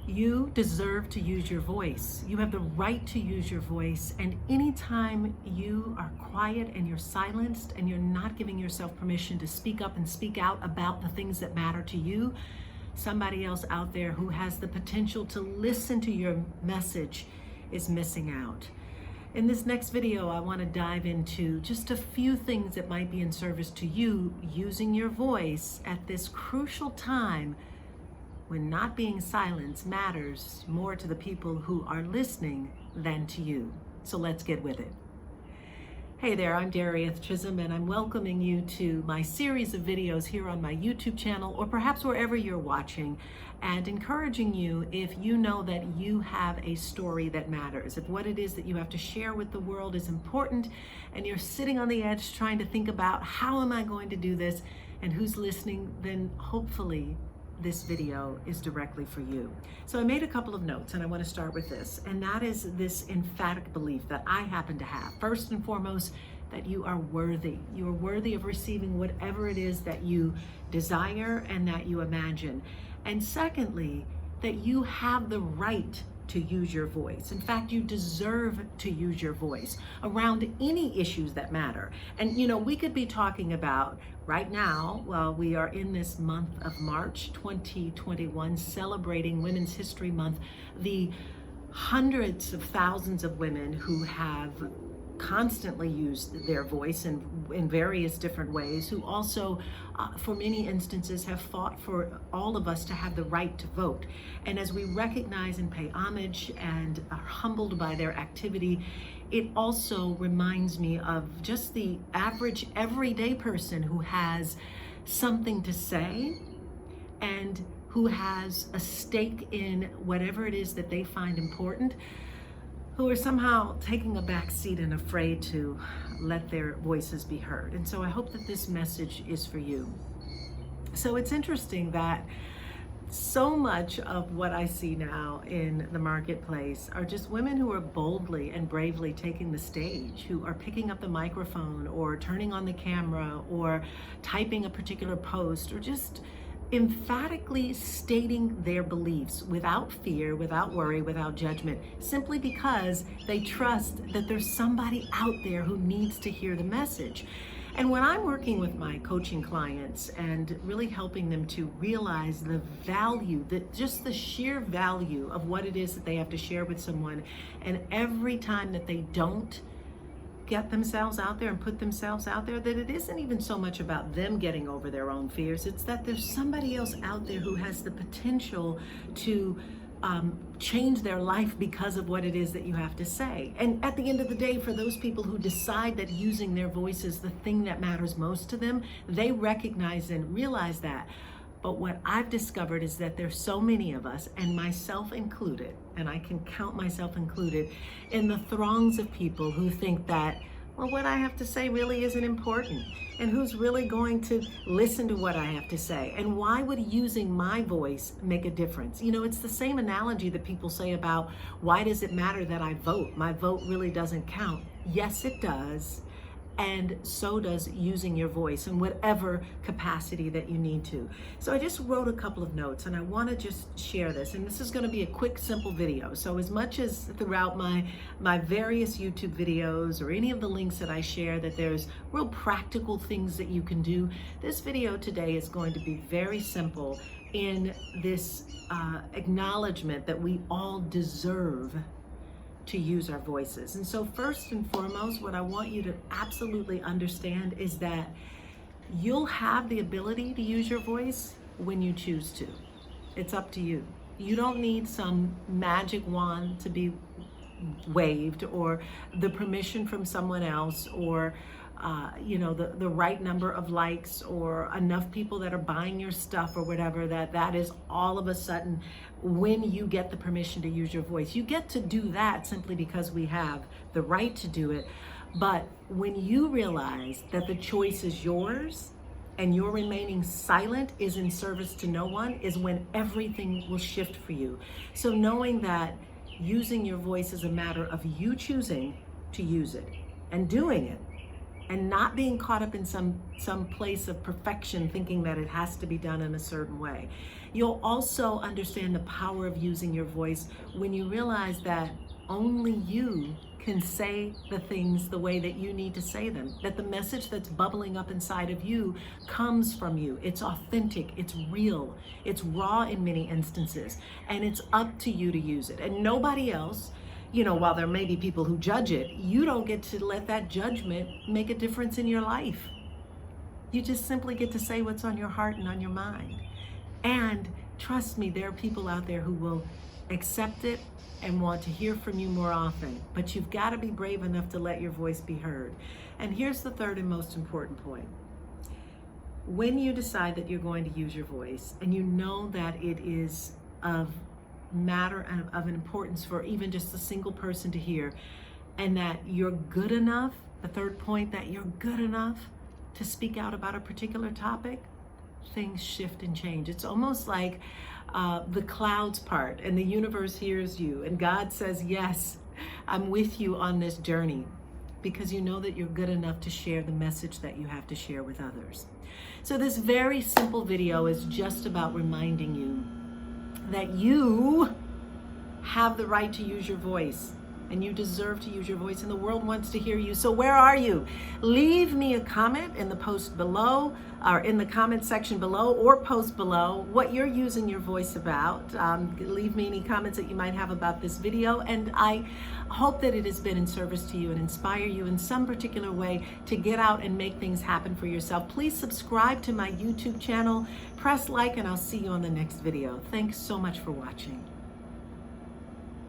You deserve to use your voice. You have the right to use your voice. And anytime you are quiet and you're silenced and you're not giving yourself permission to speak up and speak out about the things that matter to you, somebody else out there who has the potential to listen to your message is missing out. In this next video, I want to dive into just a few things that might be in service to you using your voice at this crucial time when not being silenced matters more to the people who are listening than to you. So let's get with it. Hey there, I'm Darieth Chisholm, and I'm welcoming you to my series of videos here on my YouTube channel, or perhaps wherever you're watching, and encouraging you, if you know that you have a story that matters, if what it is that you have to share with the world is important, and you're sitting on the edge trying to think about how am I going to do this, and who's listening, then hopefully this video is directly for you. So I made a couple of notes, and I want to start with this, and that is this emphatic belief that I happen to have. First and foremost, that you are worthy. You are worthy of receiving whatever it is that you desire and that you imagine. And secondly, that you have the right to use your voice. In fact, you deserve to use your voice around any issues that matter. And we could be talking about right now, while we are in this month of March 2021, celebrating Women's History Month, the hundreds of thousands of women who have constantly used their voice in various different ways, who also, for many instances, have fought for all of us to have the right to vote. And as we recognize and pay homage and are humbled by their activity, it also reminds me of just the average, everyday person who has something to say and who has a stake in whatever it is that they find important, who are somehow taking a back seat and afraid to let their voices be heard. And so I hope that this message is for you. So it's interesting that so much of what I see now in the marketplace are just women who are boldly and bravely taking the stage, who are picking up the microphone or turning on the camera or typing a particular post, or just emphatically stating their beliefs without fear, without worry, without judgment, simply because they trust that there's somebody out there who needs to hear the message. And when I'm working with my coaching clients and really helping them to realize the value, just the sheer value of what it is that they have to share with someone, and every time that they don't get themselves out there and put themselves out there, that it isn't even so much about them getting over their own fears. It's that there's somebody else out there who has the potential to change their life because of what it is that you have to say. And at the end of the day, for those people who decide that using their voice is the thing that matters most to them, they recognize and realize that. But what I've discovered is that there's so many of us, and myself included, and I can count myself included, in the throngs of people who think that, well, what I have to say really isn't important, and who's really going to listen to what I have to say, and why would using my voice make a difference? It's the same analogy that people say about, why does it matter that I vote? My vote really doesn't count. Yes, it does. And so does using your voice in whatever capacity that you need to. So I just wrote a couple of notes, and I want to just share this. And this is going to be a quick, simple video. So as much as throughout my various YouTube videos or any of the links that I share that there's real practical things that you can do, this video today is going to be very simple in this acknowledgement that we all deserve to use our voices. And so first and foremost, what I want you to absolutely understand is that you'll have the ability to use your voice when you choose to. It's up to you. You don't need some magic wand to be waved, or the permission from someone else, or the right number of likes, or enough people that are buying your stuff, or whatever, that is all of a sudden when you get the permission to use your voice. You get to do that simply because we have the right to do it. But when you realize that the choice is yours and your remaining silent is in service to no one, is when everything will shift for you. So knowing that using your voice is a matter of you choosing to use it and doing it, and not being caught up in some place of perfection, thinking that it has to be done in a certain way. You'll also understand the power of using your voice when you realize that only you can say the things the way that you need to say them, that the message that's bubbling up inside of you comes from you. It's authentic, it's real, it's raw in many instances, and it's up to you to use it. And nobody else, while there may be people who judge it, you don't get to let that judgment make a difference in your life. You just simply get to say what's on your heart and on your mind. And trust me, there are people out there who will accept it and want to hear from you more often, but you've got to be brave enough to let your voice be heard. And here's the third and most important point. When you decide that you're going to use your voice, and you know that it is of matter and of importance for even just a single person to hear, and that you're good enough, the third point, that you're good enough to speak out about a particular topic, things shift and change. It's almost like the clouds part and the universe hears you and God says, yes, I'm with you on this journey, because you know that you're good enough to share the message that you have to share with others. So this very simple video is just about reminding you that you have the right to use your voice, and you deserve to use your voice, and the world wants to hear you. So where are you? Leave me a comment in the post below, or in the comment section below, or post below what you're using your voice about. Leave me any comments that you might have about this video, and I hope that it has been in service to you and inspire you in some particular way to get out and make things happen for yourself. Please subscribe to my YouTube channel, press like, and I'll see you on the next video. Thanks so much for watching.